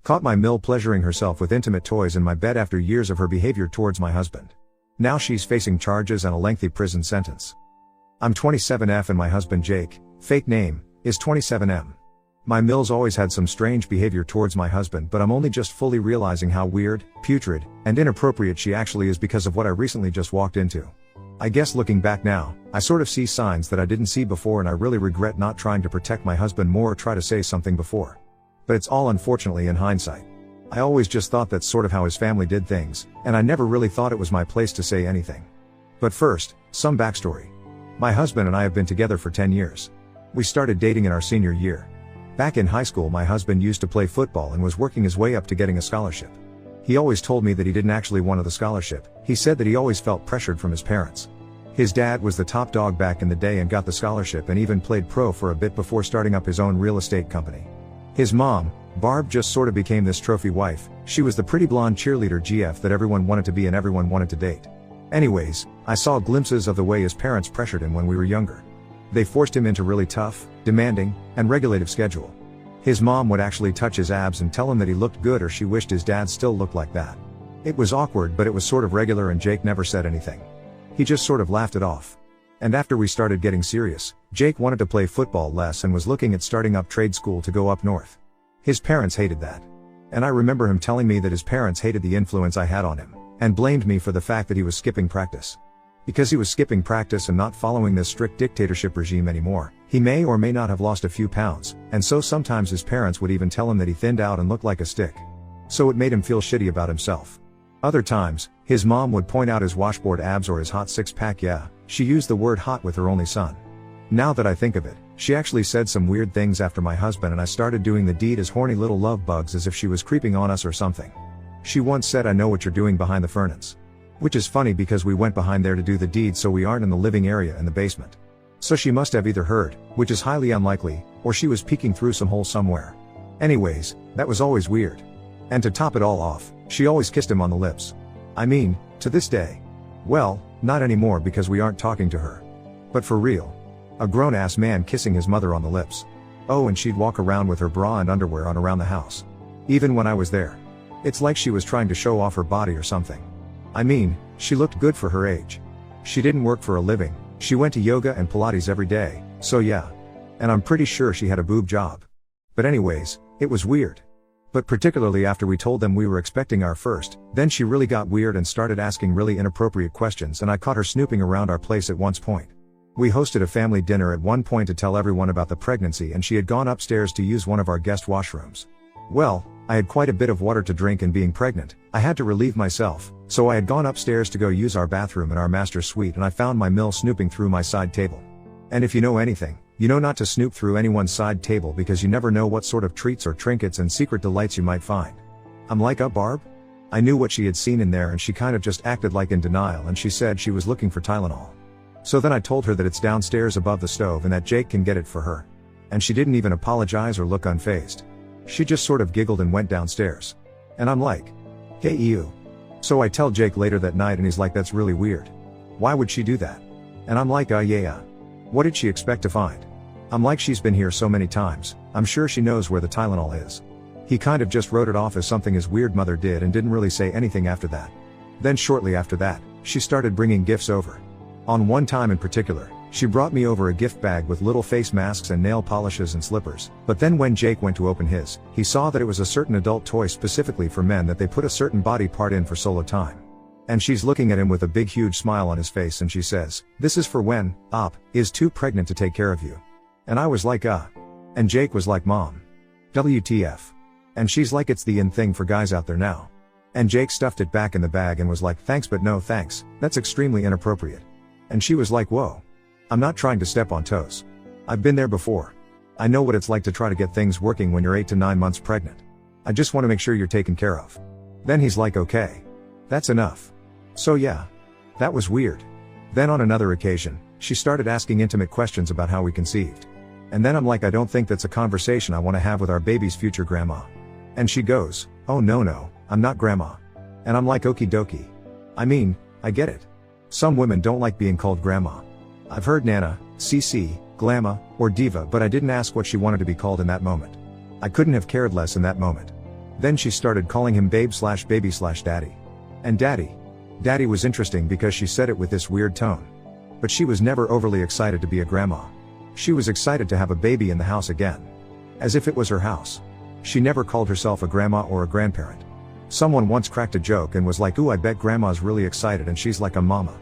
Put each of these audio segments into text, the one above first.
Caught my Mill pleasuring herself with intimate toys in my bed after years of her behavior towards my husband. Now she's facing charges and a lengthy prison sentence. I'm 27F and my husband Jake, fake name, is 27M. My Mill's always had some strange behavior towards my husband, but I'm only just fully realizing how weird, putrid, and inappropriate she actually is because of what I recently just walked into. I guess looking back now, I sort of see signs that I didn't see before, and I really regret not trying to protect my husband more or try to say something before. But it's all unfortunately in hindsight. I always just thought that's sort of how his family did things, and I never really thought it was my place to say anything. But first, some backstory. My husband and I have been together for 10 years. We started dating in our senior year. Back in high school, my husband used to play football and was working his way up to getting a scholarship. He always told me that he didn't actually want the scholarship. He said that he always felt pressured from his parents. His dad was the top dog back in the day and got the scholarship and even played pro for a bit before starting up his own real estate company. His mom, Barb, just sort of became this trophy wife. She was the pretty blonde cheerleader GF that everyone wanted to be and everyone wanted to date. Anyways, I saw glimpses of the way his parents pressured him when we were younger. They forced him into really tough, demanding, and regulative schedule. His mom would actually touch his abs and tell him that he looked good, or she wished his dad still looked like that. It was awkward, but it was sort of regular, and Jake never said anything. He just sort of laughed it off. And after we started getting serious, Jake wanted to play football less and was looking at starting up trade school to go up north. His parents hated that. And I remember him telling me that his parents hated the influence I had on him, and blamed me for the fact that he was skipping practice. Because he was skipping practice and not following this strict dictatorship regime anymore, he may or may not have lost a few pounds, and so sometimes his parents would even tell him that he thinned out and looked like a stick. So it made him feel shitty about himself. Other times, his mom would point out his washboard abs or his hot six-pack. Yeah, she used the word hot with her only son. Now that I think of it, she actually said some weird things after my husband and I started doing the deed as horny little love bugs, as if she was creeping on us or something. She once said, "I know what you're doing behind the furnace." Which is funny because we went behind there to do the deed, so we aren't in the living area in the basement. So she must have either heard, which is highly unlikely, or she was peeking through some hole somewhere. Anyways, that was always weird. And to top it all off, she always kissed him on the lips. I mean, to this day. Well, not anymore because we aren't talking to her. But for real. A grown-ass man kissing his mother on the lips. Oh, and she'd walk around with her bra and underwear on around the house. Even when I was there. It's like she was trying to show off her body or something. I mean, she looked good for her age. She didn't work for a living, she went to yoga and Pilates every day, so yeah. And I'm pretty sure she had a boob job. But anyways, it was weird. But particularly after we told them we were expecting our first, then she really got weird and started asking really inappropriate questions, and I caught her snooping around our place at one point. We hosted a family dinner at one point to tell everyone about the pregnancy, and she had gone upstairs to use one of our guest washrooms. Well, I had quite a bit of water to drink, and being pregnant, I had to relieve myself, so I had gone upstairs to go use our bathroom in our master suite, and I found my Mill snooping through my side table. And if you know anything, you know not to snoop through anyone's side table because you never know what sort of treats or trinkets and secret delights you might find. I'm like, Barb? I knew what she had seen in there, and she kind of just acted like in denial, and she said she was looking for Tylenol. So then I told her that it's downstairs above the stove and that Jake can get it for her. And she didn't even apologize or look unfazed. She just sort of giggled and went downstairs. And I'm like, hey you. So I tell Jake later that night, and he's like, that's really weird. Why would she do that? And I'm like, yeah. What did she expect to find? I'm like, she's been here so many times, I'm sure she knows where the Tylenol is. He kind of just wrote it off as something his weird mother did and didn't really say anything after that. Then shortly after that, she started bringing gifts over. On one time in particular, she brought me over a gift bag with little face masks and nail polishes and slippers, but then when Jake went to open his, he saw that it was a certain adult toy specifically for men that they put a certain body part in for solo time. And she's looking at him with a big huge smile on his face, and she says, "This is for when, Op, is too pregnant to take care of you." And I was like, And Jake was like, "Mom. WTF. And she's like, "It's the in thing for guys out there now." And Jake stuffed it back in the bag and was like, "Thanks but no thanks, that's extremely inappropriate." And she was like, "Whoa. I'm not trying to step on toes. I've been there before. I know what it's like to try to get things working when you're 8 to 9 months pregnant. I just want to make sure you're taken care of." Then he's like, "Okay. That's enough." So yeah. That was weird. Then on another occasion, she started asking intimate questions about how we conceived. And then I'm like, I don't think that's a conversation I want to have with our baby's future grandma. And she goes, "Oh no, I'm not grandma." And I'm like, okie dokie. I mean, I get it. Some women don't like being called grandma. I've heard Nana, CC, Glamma, or Diva, but I didn't ask what she wanted to be called in that moment. I couldn't have cared less in that moment. Then she started calling him babe/baby/daddy. And Daddy was interesting because she said it with this weird tone. But she was never overly excited to be a grandma. She was excited to have a baby in the house again. As if it was her house. She never called herself a grandma or a grandparent. Someone once cracked a joke and was like, "Ooh, I bet grandma's really excited and she's like a mama."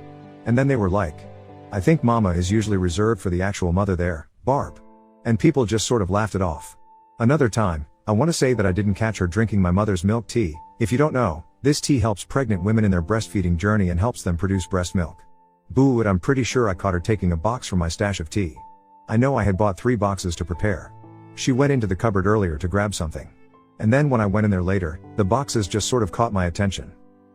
And then they were like, "I think mama is usually reserved for the actual mother there, Barb." And people just sort of laughed it off. Another time, I want to say that I didn't catch her drinking my mother's milk tea. If you don't know, this tea helps pregnant women in their breastfeeding journey and helps them produce breast milk. Boo, and I'm pretty sure I caught her taking a box from my stash of tea. I know I had bought 3 boxes to prepare. She went into the cupboard earlier to grab something. And then when I went in there later, the boxes just sort of caught my attention.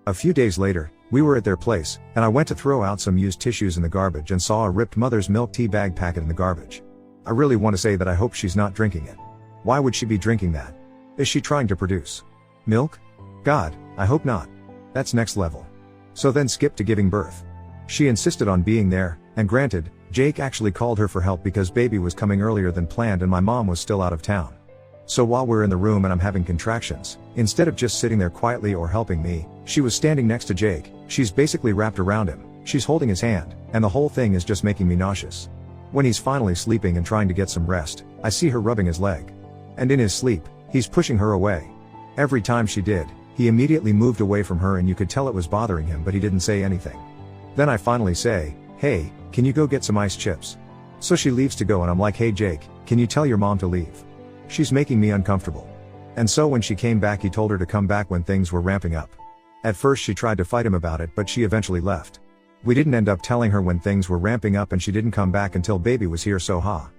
A few days later, we were at their place, and I went to throw out some used tissues in the garbage and saw a ripped mother's milk tea bag packet in the garbage. I really want to say that I hope she's not drinking it. Why would she be drinking that? Is she trying to produce milk? God, I hope not. That's next level. So then skip to giving birth. She insisted on being there, and granted, Jake actually called her for help because baby was coming earlier than planned and my mom was still out of town. So while we're in the room and I'm having contractions, instead of just sitting there quietly or helping me, she was standing next to Jake. She's basically wrapped around him, she's holding his hand, and the whole thing is just making me nauseous. When he's finally sleeping and trying to get some rest, I see her rubbing his leg. And in his sleep, he's pushing her away. Every time she did, he immediately moved away from her and you could tell it was bothering him, but he didn't say anything. Then I finally say, "Hey, can you go get some ice chips?" So she leaves to go and I'm like, "Hey Jake, can you tell your mom to leave? She's making me uncomfortable." And so when she came back, he told her to come back when things were ramping up. At first she tried to fight him about it, but she eventually left. We didn't end up telling her when things were ramping up and she didn't come back until baby was here, so ha.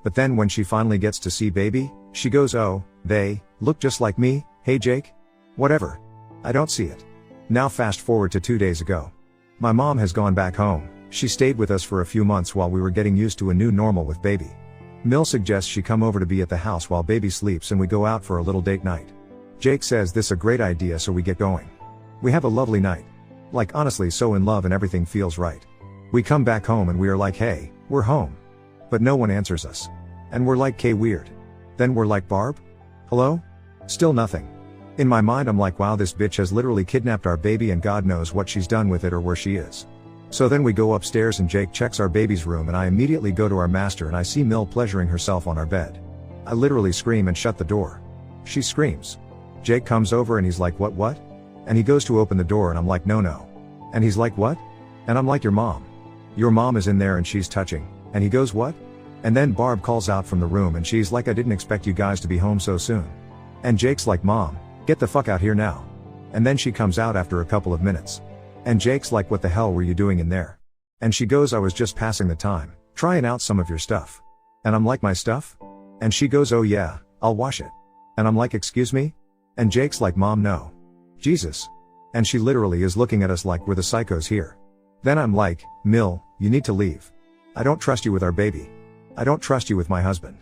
But then when she finally gets to see baby, she goes, "Oh, they look just like me, hey Jake?" Whatever. I don't see it. Now fast forward to 2 days ago. My mom has gone back home. She stayed with us for a few months while we were getting used to a new normal with baby. Mill suggests she come over to be at the house while baby sleeps and we go out for a little date night. Jake says this is a great idea, so we get going. We have a lovely night. Like honestly so in love and everything feels right. We come back home and we are like, "Hey, we're home." But no one answers us. And we're like, "K weird." Then we're like, "Barb? Hello?" Still nothing. In my mind I'm like, wow, this bitch has literally kidnapped our baby and God knows what she's done with it or where she is. So then we go upstairs and Jake checks our baby's room and I immediately go to our master and I see Mill pleasuring herself on our bed. I literally scream and shut the door. She screams. Jake comes over and he's like, what? And he goes to open the door and I'm like, no. And he's like, "What?" And I'm like, Your mom is in there and she's touching." And he goes, "What?" And then Barb calls out from the room and she's like, "I didn't expect you guys to be home so soon." And Jake's like, "Mom, get the fuck out here now." And then she comes out after a couple of minutes. And Jake's like, "What the hell were you doing in there?" And she goes, "I was just passing the time, trying out some of your stuff." And I'm like, "My stuff?" And she goes, "Oh yeah, I'll wash it." And I'm like, "Excuse me?" And Jake's like, "Mom, no. Jesus." And she literally is looking at us like we're the psychos here. Then I'm like, "Mill, you need to leave. I don't trust you with our baby. I don't trust you with my husband.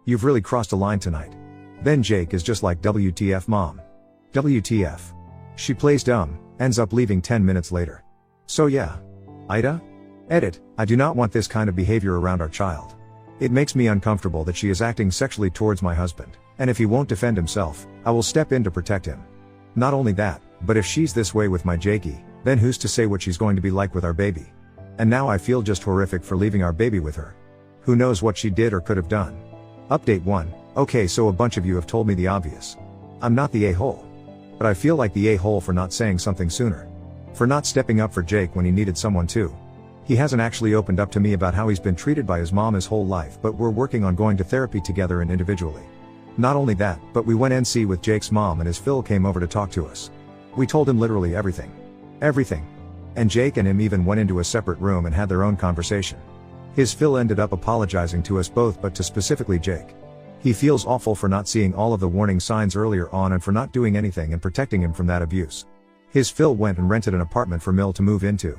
You've really crossed a line tonight." Then Jake is just like, "WTF, Mom. WTF. She plays dumb, ends up leaving 10 minutes later. So yeah. Ida? Edit, I do not want this kind of behavior around our child. It makes me uncomfortable that she is acting sexually towards my husband, and if he won't defend himself, I will step in to protect him. Not only that, but if she's this way with my Jakey, then who's to say what she's going to be like with our baby? And now I feel just horrific for leaving our baby with her. Who knows what she did or could have done. Update 1. Okay, so a bunch of you have told me the obvious. I'm not the a-hole. But I feel like the a-hole for not saying something sooner. For not stepping up for Jake when he needed someone too. He hasn't actually opened up to me about how he's been treated by his mom his whole life, but we're working on going to therapy together and individually. Not only that, but we went NC with Jake's mom and his Phil came over to talk to us. We told him literally everything. Everything. And Jake and him even went into a separate room and had their own conversation. His Phil ended up apologizing to us both, but to specifically Jake. He feels awful for not seeing all of the warning signs earlier on and for not doing anything and protecting him from that abuse. His Phil went and rented an apartment for Mill to move into.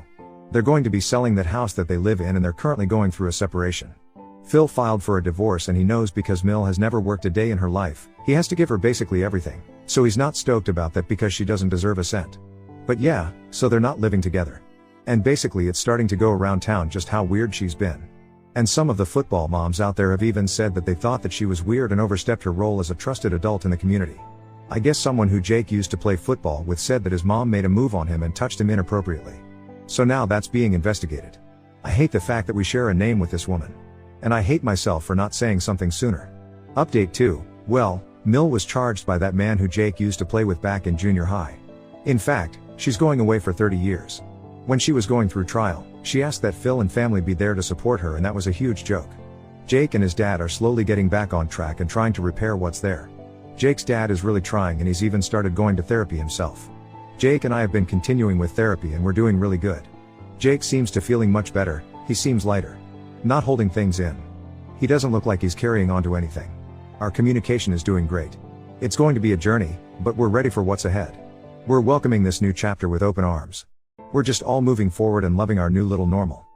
They're going to be selling that house that they live in and they're currently going through a separation. Phil filed for a divorce and he knows because Mill has never worked a day in her life, he has to give her basically everything, so he's not stoked about that because she doesn't deserve a cent. But yeah, so they're not living together. And basically it's starting to go around town just how weird she's been. And some of the football moms out there have even said that they thought that she was weird and overstepped her role as a trusted adult in the community. I guess someone who Jake used to play football with said that his mom made a move on him and touched him inappropriately. So now that's being investigated. I hate the fact that we share a name with this woman. And I hate myself for not saying something sooner. Update 2, well, Mill was charged by that man who Jake used to play with back in junior high. In fact, she's going away for 30 years. When she was going through trial, she asked that Phil and family be there to support her, and that was a huge joke. Jake and his dad are slowly getting back on track and trying to repair what's there. Jake's dad is really trying, and he's even started going to therapy himself. Jake and I have been continuing with therapy and we're doing really good. Jake seems to feeling much better, he seems lighter. Not holding things in. He doesn't look like he's carrying on to anything. Our communication is doing great. It's going to be a journey, but we're ready for what's ahead. We're welcoming this new chapter with open arms. We're just all moving forward and loving our new little normal.